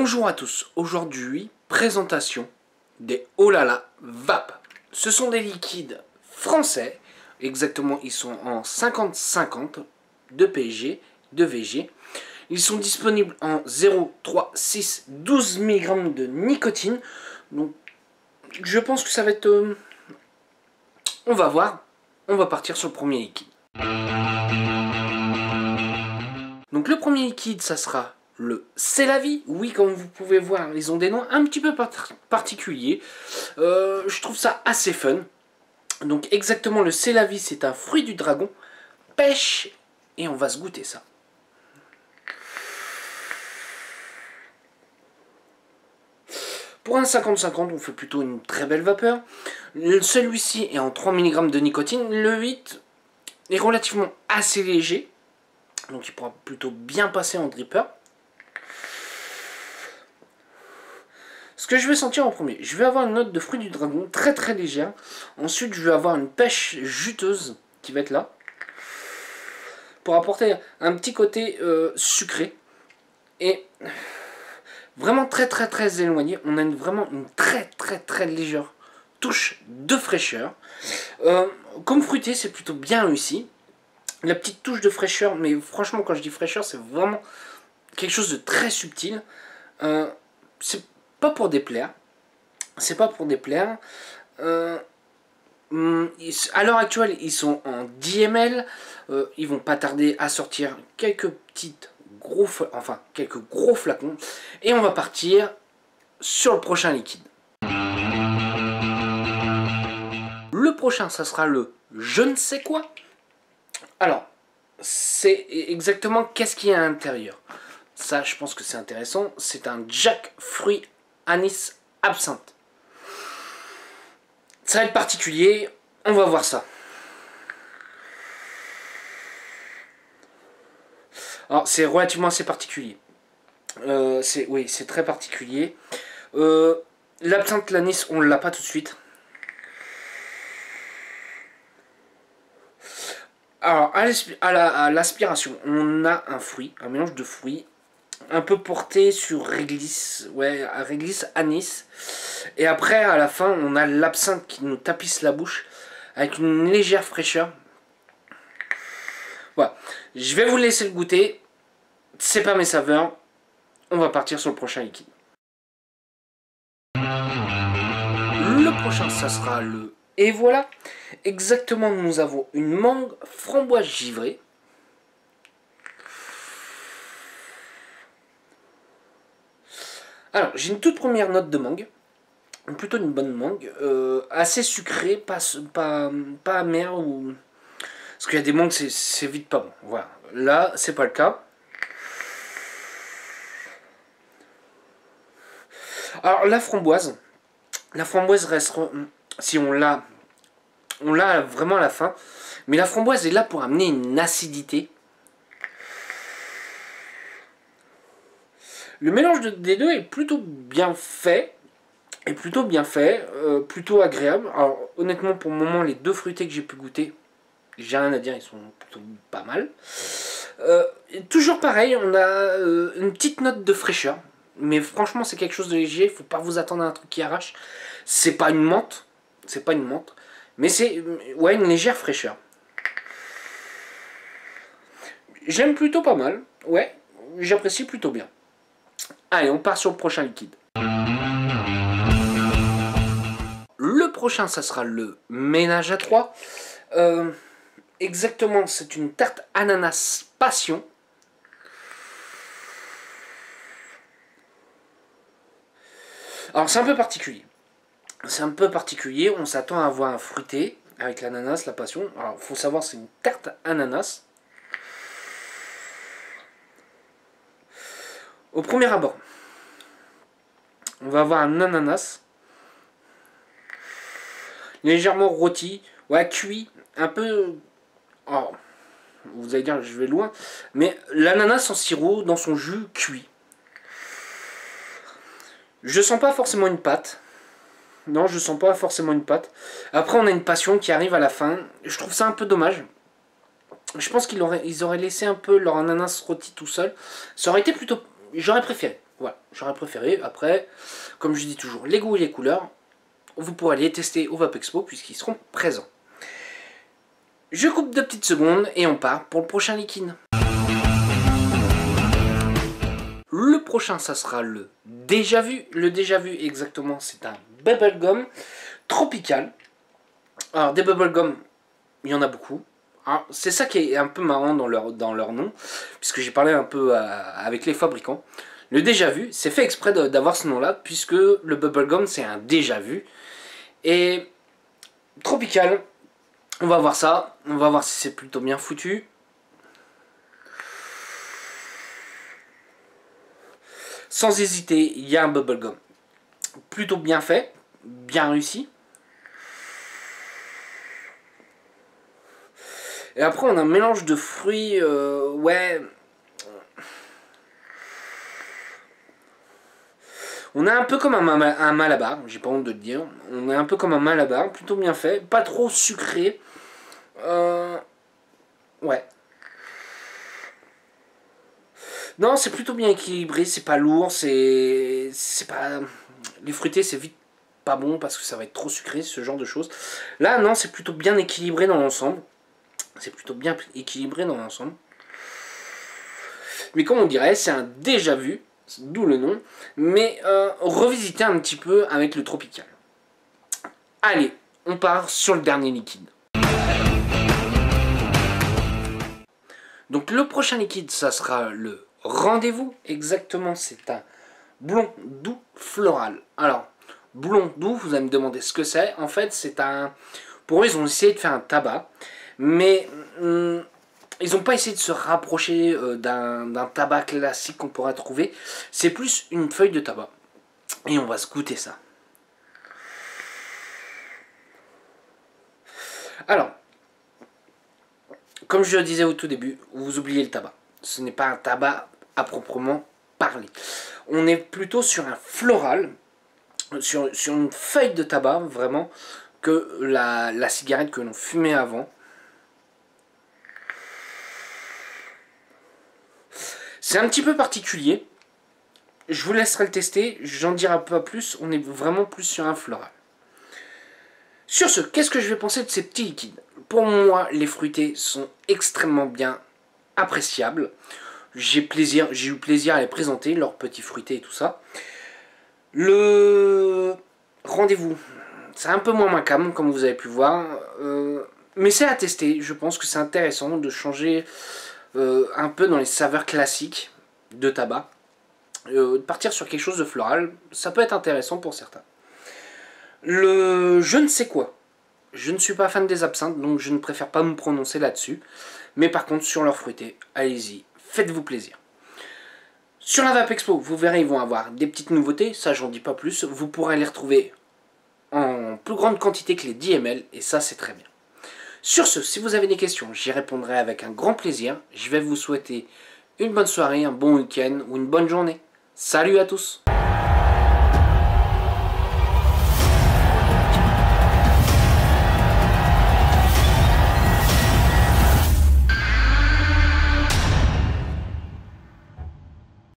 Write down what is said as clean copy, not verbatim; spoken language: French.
Bonjour à tous, aujourd'hui présentation des Olala Vape. Ce sont des liquides français, exactement ils sont en 50-50 de PSG, de VG. Ils sont disponibles en 0, 3, 6, 12 mg de nicotine. Donc je pense que ça va être... on va voir, on va partir sur le premier liquide. Donc le premier liquide ça sera le C'est la vie. Oui, comme vous pouvez voir, ils ont des noms un petit peu particuliers. Je trouve ça assez fun. Donc exactement, le C'est la vie, c'est un fruit du dragon. Pêche. Et on va se goûter ça. Pour un 50-50, on fait plutôt une très belle vapeur. Celui-ci est en 3 mg de nicotine. Le 8 est relativement assez léger. Donc il pourra plutôt bien passer en dripper. Ce que je vais sentir en premier, je vais avoir une note de fruit du dragon très très légère. Ensuite, je vais avoir une pêche juteuse qui va être là. Pour apporter un petit côté sucré. Et vraiment très très très éloigné. On a vraiment une très très très légère touche de fraîcheur. Comme fruité, c'est plutôt bien réussi. La petite touche de fraîcheur, mais franchement quand je dis fraîcheur, c'est vraiment quelque chose de très subtil. C'est pas pour déplaire. C'est pas pour déplaire. À l'heure actuelle, ils sont en 10 ml. Ils vont pas tarder à sortir quelques gros flacons. Et on va partir sur le prochain liquide. Le prochain, ça sera le je ne sais quoi. Alors, c'est exactement qu'est-ce qu'il y a à l'intérieur. Ça, je pense que c'est intéressant. C'est un Jack fruit anis absinthe. Ça va être particulier. On va voir ça. Alors, c'est relativement assez particulier. Oui, c'est très particulier. L'absinthe, l'anis, on ne l'a pas tout de suite. Alors, à l'aspiration, on a un fruit, un mélange de fruits, un peu porté sur réglisse, réglisse anis. Et après, à la fin, on a l'absinthe qui nous tapisse la bouche avec une légère fraîcheur. Voilà, je vais vous laisser le goûter. C'est pas mes saveurs. On va partir sur le prochain liquide. Le prochain, ça sera le... Et voilà, exactement, nous avons une mangue framboise givrée. Alors, j'ai une toute première note de mangue. Plutôt une bonne mangue. Assez sucrée, pas amère. Parce qu'il y a des mangues, c'est vite pas bon. Voilà. Là, c'est pas le cas. Alors, la framboise reste... Si on l'a vraiment à la fin. Mais la framboise est là pour amener une acidité. Le mélange des deux est plutôt bien fait. Plutôt agréable. Alors honnêtement, pour le moment, les deux fruités que j'ai pu goûter, j'ai rien à dire, ils sont plutôt pas mal. Toujours pareil, on a une petite note de fraîcheur. Mais franchement, c'est quelque chose de léger. Il ne faut pas vous attendre à un truc qui arrache. C'est pas une menthe. Mais c'est une légère fraîcheur. J'aime plutôt pas mal. Ouais, j'apprécie plutôt bien. Allez, on part sur le prochain liquide. Le prochain, ça sera le ménage à 3. Exactement, c'est une tarte ananas passion. Alors, c'est un peu particulier. On s'attend à avoir un fruité avec l'ananas, la passion. Alors, il faut savoir, c'est une tarte ananas. Au premier abord, on va avoir un ananas légèrement rôti, cuit, un peu... Oh, vous allez dire, je vais loin, mais l'ananas en sirop, dans son jus, cuit. Je sens pas forcément une pâte. Non, je sens pas forcément une pâte. Après, on a une passion qui arrive à la fin. Je trouve ça un peu dommage. Je pense qu'ils auraient laissé un peu leur ananas rôti tout seul. Ça aurait été plutôt... J'aurais préféré. Voilà, j'aurais préféré. Après, comme je dis toujours, les goûts et les couleurs, vous pourrez les tester au Vape Expo puisqu'ils seront présents. Je coupe 2 petites secondes et on part pour le prochain liquide. Le prochain, ça sera le déjà vu. Le déjà vu, exactement, c'est un bubblegum tropical. Alors, des bubblegum, il y en a beaucoup. C'est ça qui est un peu marrant dans leur nom, puisque j'ai parlé un peu avec les fabricants. Le déjà vu, c'est fait exprès d'avoir ce nom-là, puisque le bubblegum, c'est un déjà vu. Et tropical, on va voir ça. On va voir si c'est plutôt bien foutu. Sans hésiter, il y a un bubblegum plutôt bien fait, bien réussi. Et après, on a un mélange de fruits, ouais. On est un peu comme un Malabar, j'ai pas honte de le dire. On est un peu comme un Malabar, plutôt bien fait, pas trop sucré. Ouais. Non, c'est plutôt bien équilibré, c'est pas lourd, c'est pas... Les fruités, c'est vite pas bon parce que ça va être trop sucré, ce genre de choses. Là, non, c'est plutôt bien équilibré dans l'ensemble. C'est plutôt bien équilibré dans l'ensemble. Mais comme on dirait, c'est un déjà vu, d'où le nom, mais revisiter un petit peu avec le tropical. Allez, on part sur le dernier liquide. Donc le prochain liquide, ça sera le rendez-vous. Exactement, c'est un blond doux floral. Alors, blond doux, vous allez me demander ce que c'est. En fait, c'est un... Pour eux, ils ont essayé de faire un tabac, mais ils n'ont pas essayé de se rapprocher d'un tabac classique qu'on pourrait trouver. C'est plus une feuille de tabac. Et on va se goûter ça. Alors, comme je le disais au tout début, vous oubliez le tabac. Ce n'est pas un tabac à proprement parler. On est plutôt sur un floral, sur une feuille de tabac, vraiment, que la cigarette que l'on fumait avant. C'est un petit peu particulier. Je vous laisserai le tester, j'en dirai pas plus, on est vraiment plus sur un floral. Sur ce, qu'est-ce que je vais penser de ces petits liquides? Pour moi, les fruités sont extrêmement bien appréciables. J'ai eu plaisir à les présenter, leurs petits fruités et tout ça. Le rendez-vous, c'est un peu moins macam, comme vous avez pu voir. Mais c'est à tester, je pense que c'est intéressant de changer un peu dans les saveurs classiques de tabac. De partir sur quelque chose de floral, ça peut être intéressant pour certains. Le je ne sais quoi. Je ne suis pas fan des absinthes, donc je ne préfère pas me prononcer là-dessus. Mais par contre, sur leurs fruités, allez-y, faites-vous plaisir. Sur la Vape Expo, vous verrez, ils vont avoir des petites nouveautés, ça j'en dis pas plus. Vous pourrez les retrouver en plus grande quantité que les 10 ml, et ça c'est très bien. Sur ce, si vous avez des questions, j'y répondrai avec un grand plaisir. Je vais vous souhaiter une bonne soirée, un bon week-end ou une bonne journée. Salut à tous!